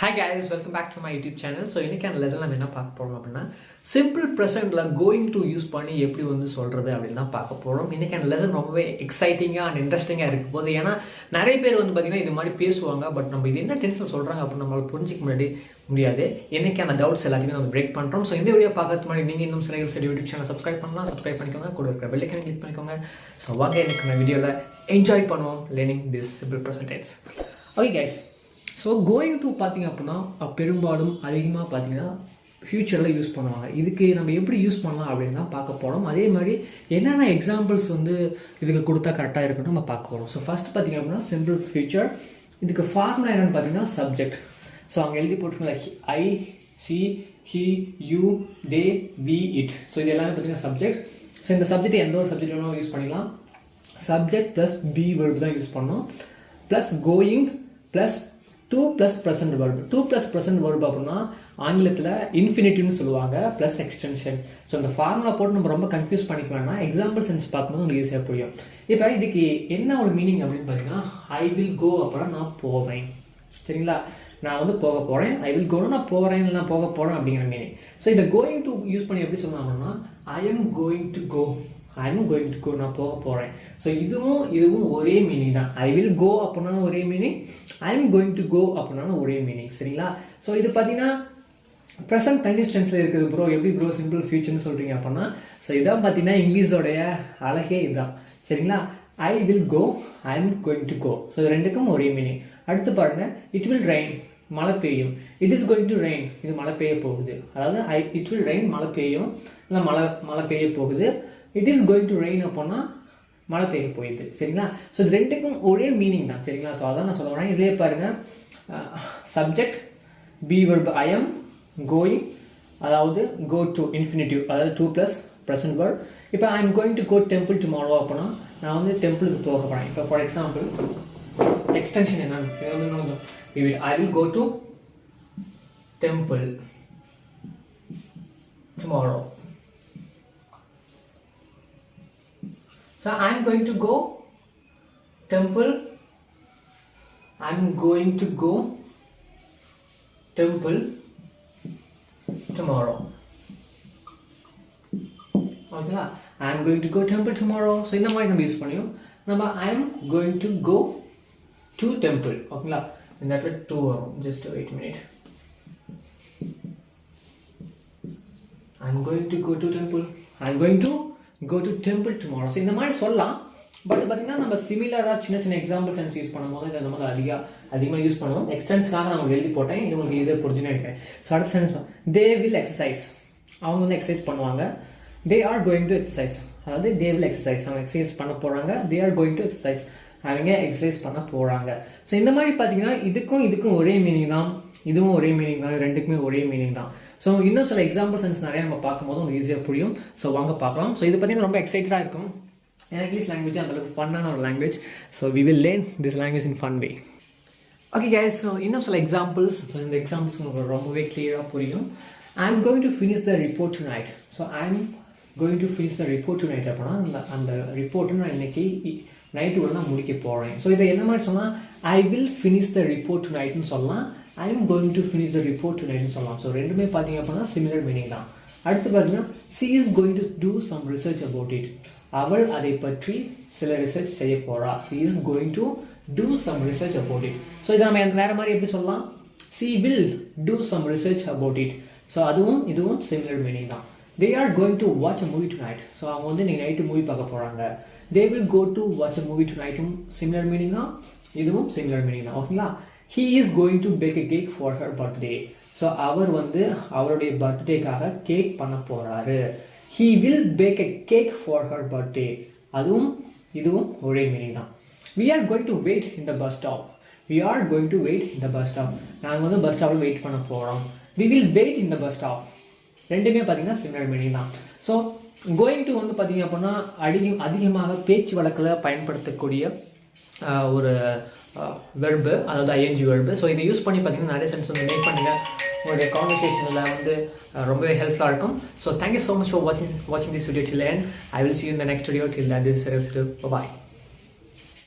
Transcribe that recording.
Hi guys, welcome back to my YouTube channel. So இன்னைக்கான lesson நம்ம என்ன பார்க்க போறோம் அப்படின்னா சிம்பிள் ப்ரெசென்ட்ல கோயிங் டு யூஸ் பண்ணி எப்படி வந்து சொல்றது அப்படின்னு தான் பார்க்க போறோம். இன்னைக்கான லெசன் ரொம்பவே எக்ஸைட்டிங்கா அண்ட் இன்ட்ரெஸ்டிங்கா இருக்கு போது ஏன்னா நிறைய பேர் வந்து பார்த்தீங்கன்னா இது மாதிரி பேசுவாங்க. பட் நம்ம இது என்ன டென்ஷன் சொல்றாங்க அப்படின்னு நம்மளால புரிஞ்சிக்க முடியாது. என்னைக்கான டவுட்ஸ் எல்லாத்தையுமே நம்ம பிரேக் பண்றோம். ஸோ இந்த வீடியோ பார்க்கறதுக்கு முன்னாடி நீங்க இன்னும் சில யூடியூப் சேனல் சப்ஸ்கிரைப் பண்ணலாம். சப்ஸ்கிரைப் பண்ணிக்கோங்க, கூட இருக்கிற பெல் ஐகானை கிளிக் பண்ணிக்கோங்க. ஸோ வாங்க இன்னைக்கு வீடியோல என்ஜாய் பண்ணுவோம் learning this simple present tense. Okay guys, so going to பார்த்தீங்க அப்படின்னா பெரும்பாலும் அதிகமாக பார்த்தீங்கன்னா ஃப்யூச்சரில் யூஸ் பண்ணுவாங்க. இதுக்கு நம்ம எப்படி யூஸ் பண்ணலாம் அப்படின்னு தான் பார்க்க போகிறோம். அதே மாதிரி என்னென்ன எக்ஸாம்பிள்ஸ் வந்து இதுக்கு கொடுத்தா கரெக்டாக இருக்குன்னு நம்ம பார்க்க போகிறோம். ஸோ ஃபஸ்ட் பார்த்தீங்க அப்படின்னா சிம்பிள் ஃபியூச்சர். இதுக்கு ஃபார்முலா என்னென்னு பார்த்தீங்கன்னா சப்ஜெக்ட். ஸோ அவங்க எழுதி போட்டுருங்க I, she, he, you, they, we, it. So இது எல்லாமே பார்த்தீங்கன்னா சப்ஜெக்ட். ஸோ இந்த சப்ஜெக்ட் எந்த ஒரு சப்ஜெக்ட் வேணாலும் யூஸ் பண்ணிக்கலாம். சப்ஜெக்ட் ப்ளஸ் பி வெர்ப் தான் யூஸ் பண்ணணும். Plus going plus 2 + present verb. 2 + present verb அப்படின்னா ஆங்கிலத்தில் இன்ஃபினிட்டிவ்னு சொல்லுவாங்க, ப்ளஸ் எக்ஸ்டென்ஷன். ஸோ இந்த ஃபார்முலா போட்டு நம்ம ரொம்ப கன்ஃபியூஸ் பண்ணிக்க வேணாம். எக்ஸாம்பிள் சென்ஸ் பார்க்கும்போது உங்களுக்கு ஈஸியாக புரியும். இப்போ இதுக்கு என்ன ஒரு மீனிங் அப்படின்னு பார்த்தீங்கன்னா ஐ வில் கோ அப்படின்னா நான் போவேன். சரிங்களா, நான் வந்து போக போகிறேன். ஐ வில் கோனா நான் போகிறேன், நான் போக போகிறேன் அப்படிங்கிற மீனிங். ஸோ இந்த கோயிங் டு யூஸ் பண்ணி எப்படி சொல்லலாம் அப்படின்னா I am going to go. I am going to go, நான் போக போகிறேன். ஸோ இதுவும் ஒரே மீனிங் தான். ஐ வில் கோ அப்படின்னாலும் ஒரே meaning, I am going to go அப்படின்னாலும் ஒரே மீனிங். சரிங்களா, ஸோ இது பார்த்தீங்கன்னா ப்ரெசன்ட் கண்டிஸ்டன்ஸில் இருக்குது. ப்ரோ எப்படி ப்ரோ சிம்பிள் ஃபியூச்சர்னு சொல்கிறீங்க அப்படின்னா ஸோ இதான் பார்த்தீங்கன்னா இங்கிலீஷோடைய அழகே இதுதான். சரிங்களா, I will go, I am going to go. So ரெண்டுக்கும் ஒரே மீனிங். அடுத்து பாருங்க, இட் வில் ரெயின், மழை பெய்யும். It is going to rain, இது மழை பெய்ய போகுது. அதாவது இட் வில் ரெயின், மழை பெய்யும், இல்லை மழை பெய்ய போகுது. It is going to rain அப்போனா மழை பெய்ய போயிடுது. சரிங்களா, ஸோ இது ரெண்டுக்கும் ஒரே மீனிங் தான். சரிங்களா, ஸோ அதான் நான் சொல்ல வரேன். இதே பாருங்க, subject B verb I am going, அதாவது கோ டு இன்ஃபினிட்டிவ், அதாவது 2 + present verb. இப்போ I am going to go temple tomorrow அப்படின்னா நான் வந்து டெம்பிளுக்கு போக போகிறேன். இப்போ ஃபார் எக்ஸாம்பிள் எக்ஸ்டென்ஷன் என்னன்னு I will go to temple tomorrow. So I am going to go temple. I am going to go temple tomorrow. Okay, I am going to go temple tomorrow. So இந்த மாதிரி நம்ம use பண்ணியோம். நம்ம I am going to go to temple. ஓகேங்களா, இந்த இடத்துல 2 வரும். Just wait a minute. I am going to go to temple. I am going to go to temple tomorrow. So இந்த மாதிரி சொல்லலாம். பட் பார்த்தீங்கன்னா நம்ம சிமிலராக சின்ன எக்ஸாம்பிள் சென்ஸ் யூஸ் பண்ணும்போது இதை நம்ம அதிகமாக யூஸ் பண்ணுவோம். எக்ஸ்டென்ஸ்க்காக நம்ம எழுதி போட்டேன், இது உங்களுக்கு ஈஸியாக புரிஞ்சுன்னு நினைக்கிறேன். ஸோ அடுத்த சென்ஸ் தே வில் எக்ஸசைஸ், அவங்க வந்து எக்ஸசைஸ் பண்ணுவாங்க. They are going to exercise, அதாவது தே வில் எக்ஸசைஸ், அவங்க எக்ஸசைஸ் பண்ண போகிறாங்க. They are going to exercise, அவங்க எக்ஸசைஸ் பண்ண போகிறாங்க. ஸோ இந்த மாதிரி பார்த்தீங்கன்னா இதுக்கும் ஒரே மீனிங் தான், இதுவும் ஒரே மீனிங் தான், ரெண்டுக்குமே ஒரே மீனிங் தான். ஸோ இன்னும் சில எக்ஸாம்பிள் சென்ஸ் நிறைய நம்ம பார்க்கும்போது உங்களுக்கு ஈஸியாக புரியும். ஸோ வாங்க பார்க்கலாம். ஸோ இது பார்த்தீங்கன்னா ரொம்ப எக்ஸைட்டடாக இருக்கும். ஏன்னா இங்கிலீஷ் லாங்குவேஜ் அந்தளவுக்கு ஃபன்னான ஒரு language. So we will learn this language in fun way. Okay guys, so இன்னும் சில எக்ஸாம்பிள்ஸ். ஸோ இந்த எக்ஸாம்பிள்ஸ் உங்களுக்கு ரொம்பவே கிளியராக புரியும். ஐ am going to finish the report to night. So I am going to finish the report to night அப்படின்னா அந்த report நான் இன்னைக்கு நைட்டு நான் முடிக்க போகிறேன். ஸோ இதை என்ன மாதிரி சொன்னால் I will finish the report டு நைட்னு சொல்லலாம். I am going to finish the report tonight சொல்லலாம். ஸோ ரெண்டுமே பார்த்தீங்க அப்படின்னா சிமிலர் மீனிங் தான். அடுத்து பார்த்தீங்கன்னா she is going to do some research about it. அவள் அதை பற்றி சில ரிசர்ச் செய்ய போறா. she is going to do some research about it. So இதை நம்ம வேற மாதிரி எப்படி சொல்லலாம், she will do some research about it. So இதுவும் சிமிலர் மீனிங் தான். they are going to watch a movie tonight. So அவங்க வந்து இன்னைக்கு நைட்டு மூவி பார்க்க போறாங்க. they will go to watch a movie tonight similar meaning தான், இதுவும் similar meaning தான். ஓகேங்களா, he is going to bake a cake for her birthday. So அவர் வந்து அவருடைய பர்த்டேக்காக கேக் பண்ண போறாரு. he will bake a cake for her birthday. இதுவும் ஒரே மீனிங் தான். we are going to wait in the bus stop. we are going to wait in the bus stop. நாங்கள் வந்து பஸ் ஸ்டாப்பில் வெயிட் பண்ண போகிறோம். we will wait in the bus stop. ரெண்டுமே பார்த்தீங்கன்னா சிமிலர் மீனிங் தான். ஸோ கோயிங் டு வந்து பார்த்தீங்க அப்படின்னா அதிகமாக பேச்சு வழக்கில் பயன்படுத்தக்கூடிய ஒரு வெர்பு, அதாவது ஐஎன்ஜி வெர்பு. ஸோ இதை யூஸ் பண்ணி பார்த்தீங்கன்னா நிறைய சென்ஸ் வந்து மேக் பண்ணுங்கள். உங்களுடைய கான்வர்சேஷனில் வந்து ரொம்பவே ஹெல்ப்ஃபுல்லாக இருக்கும். So thank you so much for வாட்சிங் this video till end. I will see you in the next video. Till then, this is Bye bye.